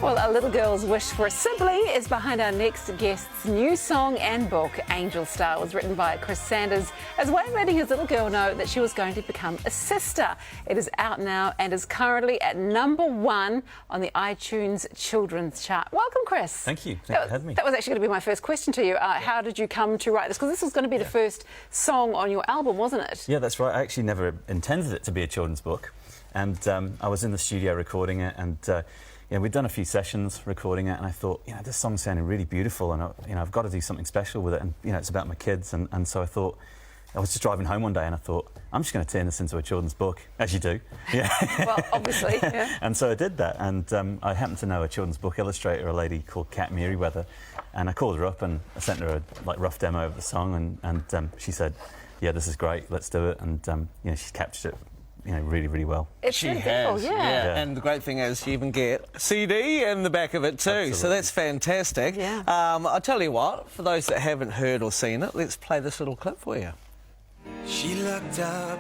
Well, a little girl's wish for a sibling is behind our next guest's new song and book. Angel Star was written by Chris Sanders as a way of letting his little girl know that she was going to become a sister. It is out now and is currently at #1 on the iTunes children's chart. Welcome, Chris. Thank you. Thanks for having me. That was actually going to be my first question to you. How did you come to write this? Because this was going to be the first song on your album, wasn't it? Yeah, that's right. I actually never intended it to be a children's book. And I was in the studio recording it, and we'd done a few sessions recording it, and I thought, this song sounded really beautiful, and I've got to do something special with it, and it's about my kids, and so I thought, I was just driving home one day, and I thought, I'm just going to turn this into a children's book, as you do. Yeah. Well, obviously, yeah. And so I did that, and I happened to know a children's book illustrator, a lady called Kat Merewether, and I called her up and I sent her a rough demo of the song, and she said, yeah, this is great, let's do it, and she's captured it really, really well. She has, yeah. And the great thing is you even get CD in the back of it too. Absolutely. So that's fantastic. Yeah. I'll tell you what, for those that haven't heard or seen it, let's play this little clip for you. She looked up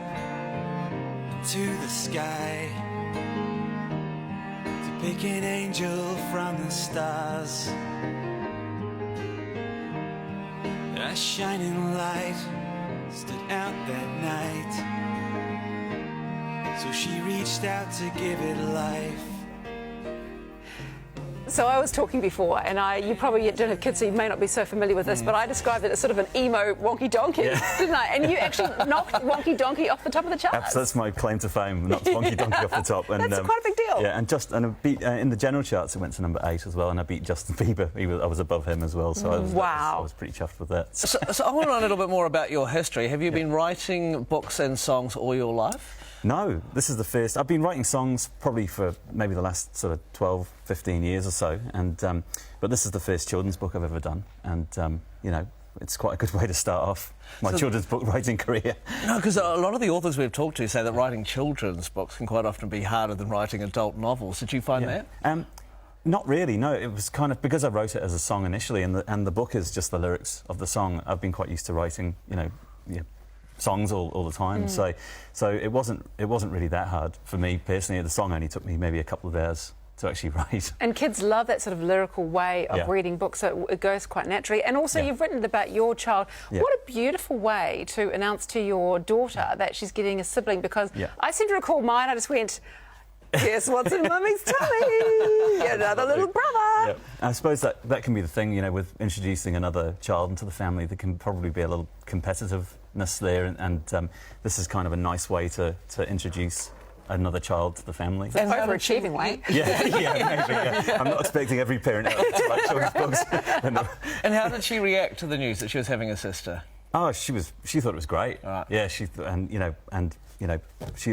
to the sky to pick an angel from the stars. A shining light stood out that night, so she reached out to give it life. So I was talking before, and you probably don't have kids, so you may not be so familiar with this, but I described it as sort of an emo wonky donkey, didn't I? And you actually knocked wonky donkey off the top of the charts. That's my claim to fame, knocked wonky donkey off the top. And, that's quite a big deal. Yeah, and I beat, in the general charts, it went to #8 as well, and I beat Justin Bieber. I was above him as well, so I was pretty chuffed with that. So I want to know a little bit more about your history. Have you been writing books and songs all your life? No, this is the first. I've been writing songs probably for maybe the last sort of 12, 15 years or so, and but this is the first children's book I've ever done, and it's quite a good way to start off my children's book writing career. No, because a lot of the authors we've talked to say that writing children's books can quite often be harder than writing adult novels. Did you find that? Not really, no. It was kind of because I wrote it as a song initially, and the book is just the lyrics of the song. I've been quite used to writing, songs all the time, so it wasn't really that hard for me personally. The song only took me maybe a couple of hours to actually write. And kids love that sort of lyrical way of reading books, so it goes quite naturally. And also you've written about your child. What a beautiful way to announce to your daughter that she's getting a sibling, because I seem to recall mine, I just went, guess what's in Mummy's tummy? Another little brother. Yeah. I suppose that can be the thing, with introducing another child into the family. There can probably be a little competitiveness there, and this is kind of a nice way to introduce another child to the family. It's an overachieving way. Maybe. I'm not expecting every parent to write children's books. And how did she react to the news that she was having a sister? Oh, she thought it was great. Right. Yeah, she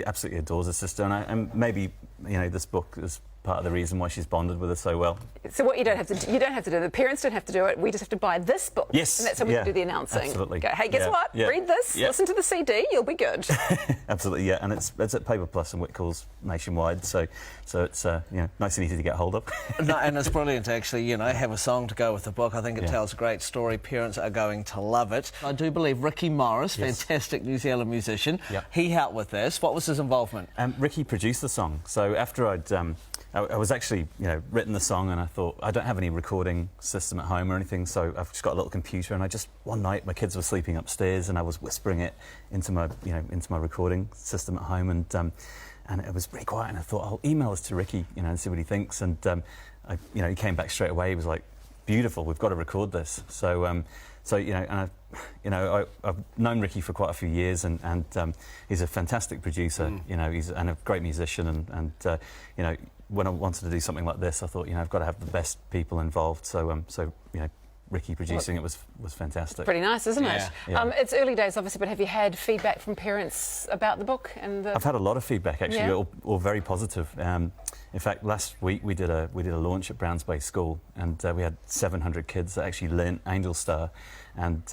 absolutely adores her sister, and maybe this book is part of the reason why she's bonded with her so well. So what you don't have to do, the parents don't have to do it, we just have to buy this book. Yes. And that's how we can do the announcing. Absolutely. Go, hey, guess what? Read this, listen to the CD, you'll be good. Absolutely, yeah. And it's at Paper Plus and Whitcoulls nationwide, so it's nice and easy to get hold of. No, and it's brilliant to actually, have a song to go with the book. I think it tells a great story. Parents are going to love it. I do believe Ricky Morris, fantastic New Zealand musician, he helped with this. What was his involvement? Ricky produced the song. So after I was actually, written the song, and I thought, I don't have any recording system at home or anything, so I've just got a little computer, and one night my kids were sleeping upstairs, and I was whispering it into my recording system at home, and it was pretty quiet, and I thought, I'll email this to Ricky, and see what he thinks, and he came back straight away. He was like, beautiful, we've got to record this. So I've known Ricky for quite a few years, and he's a fantastic producer. He's a great musician, and when I wanted to do something like this, I thought, I've got to have the best people involved. So Ricky producing it was fantastic. Pretty nice, isn't it? Yeah. It's early days, obviously, but have you had feedback from parents about the book? I've had a lot of feedback, actually, all very positive. In fact, last week we did a launch at Browns Bay School, and we had 700 kids that actually learnt Angel Star, and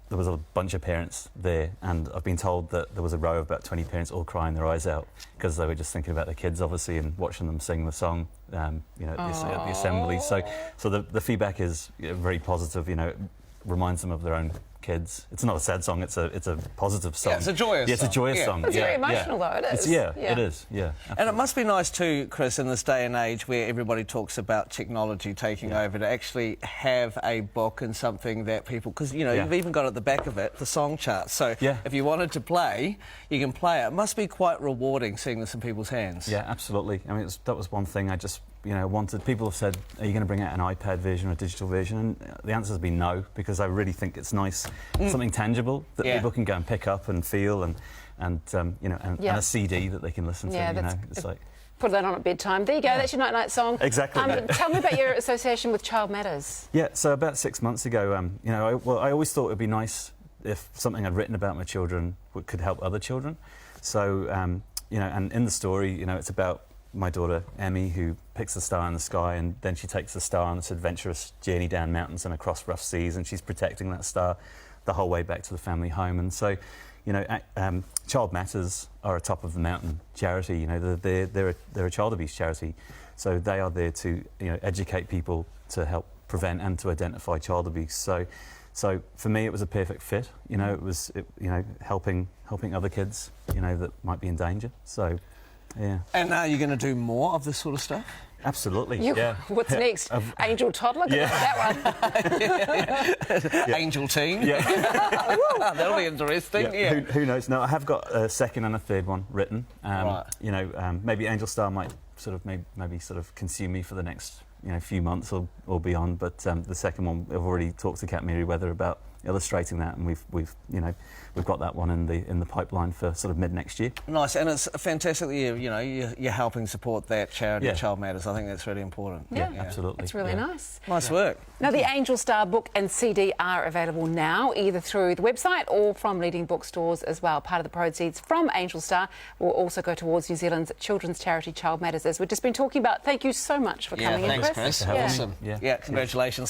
there was a bunch of parents there, and I've been told that there was a row of about 20 parents all crying their eyes out because they were just thinking about their kids, obviously, and watching them sing the song, at the assembly. So the feedback is very positive. It reminds them of their own kids. It's not a sad song. It's a positive song. Yeah, it's a joyous. It's a joyous song. It's very emotional though. It is. It is. Yeah. Absolutely. And it must be nice too, Chris, in this day and age where everybody talks about technology taking over, to actually have a book and something that people, because you've even got at the back of it the song charts. So if you wanted to play, you can play it. It must be quite rewarding seeing this in people's hands. Yeah, absolutely. I mean, that was one thing I just wanted. People have said, are you going to bring out an iPad version or a digital version? And the answer has been no, because I really think it's nice, something tangible that people can go and pick up and feel, and a CD that they can listen to. It's like, put that on at bedtime. There you go. That's your night-night song. Exactly. Tell me about your association with Child Matters. Yeah. So about 6 months ago, I always thought it would be nice if something I'd written about my children could help other children. So and in the story, it's about my daughter Emmy, who picks a star in the sky, and then she takes the star on this adventurous journey down mountains and across rough seas, and she's protecting that star the whole way back to the family home. And so, Child Matters are a top of the mountain charity. They're a child abuse charity, so they are there to educate people to help prevent and to identify child abuse. So for me, it was a perfect fit. It was helping other kids that might be in danger. So. Yeah. And are you going to do more of this sort of stuff? Absolutely. What's next? Angel toddler? That one. Angel teen? That'll be interesting. Who knows? No, I have got a second and a third one written. Maybe Angel Star might maybe consume me for the next few months or beyond. But the second one, I've already talked to Kat Merewether about illustrating that, and we've got that one in the pipeline for mid next year. Nice, and it's fantastic that you're helping support that charity, Child Matters. I think that's really important. Yeah, absolutely. It's really nice. Nice work. Now, the Angel Star book and CD are available now, either through the website or from leading bookstores as well. Part of the proceeds from Angel Star will also go towards New Zealand's children's charity Child Matters, as we've just been talking about. Thank you so much for coming in, Thanks, Chris. Chris. Awesome. Yeah, congratulations.